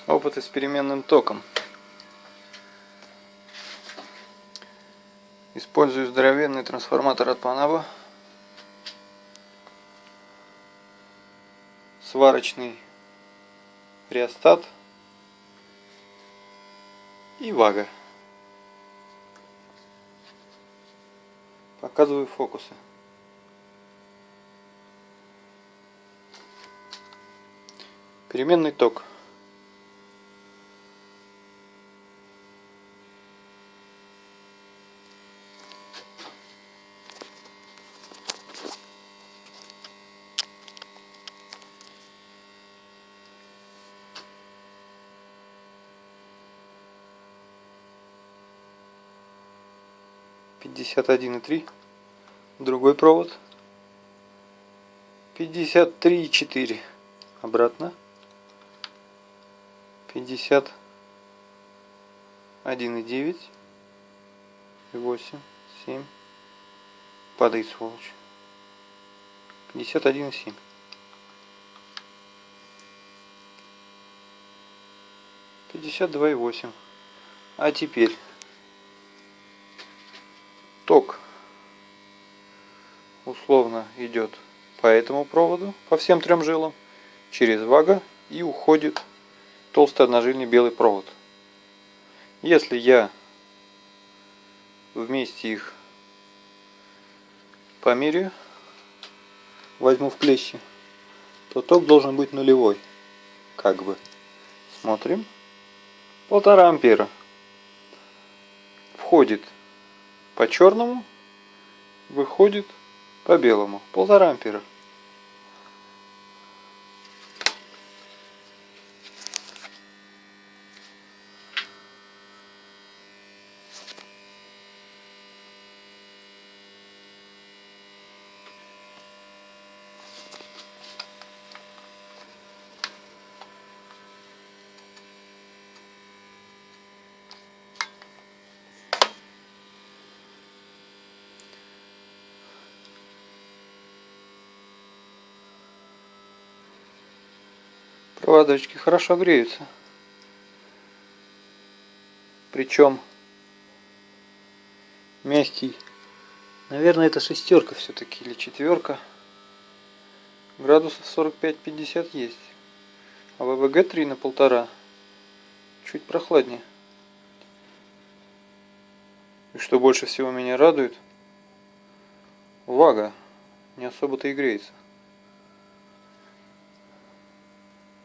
Опыты с переменным током. Использую здоровенный трансформатор от Panavo, сварочный реостат и вага. Показываю фокусы. Переменный ток. Пятьдесят один и три. Другой провод. 53,4. Обратно. 51,9. 8, 7. Падает, сволочь. 51,7. 52,8. А теперь ток условно идет по этому проводу, по всем трем жилам, через вага и уходит толстый одножильный белый провод. Если я вместе их померяю, возьму в клещи, то ток должен быть нулевой. Как бы. Смотрим. 1,5 ампера входит по черному, выходит по белому. 1,5 ампера. Проводочки хорошо греются. Причем мягкий. Наверное, это шестерка все-таки или четверка. Градусов 45-50 есть. А ВВГ 3 на 1,5. Чуть прохладнее. И что больше всего меня радует, вага не особо-то и греется.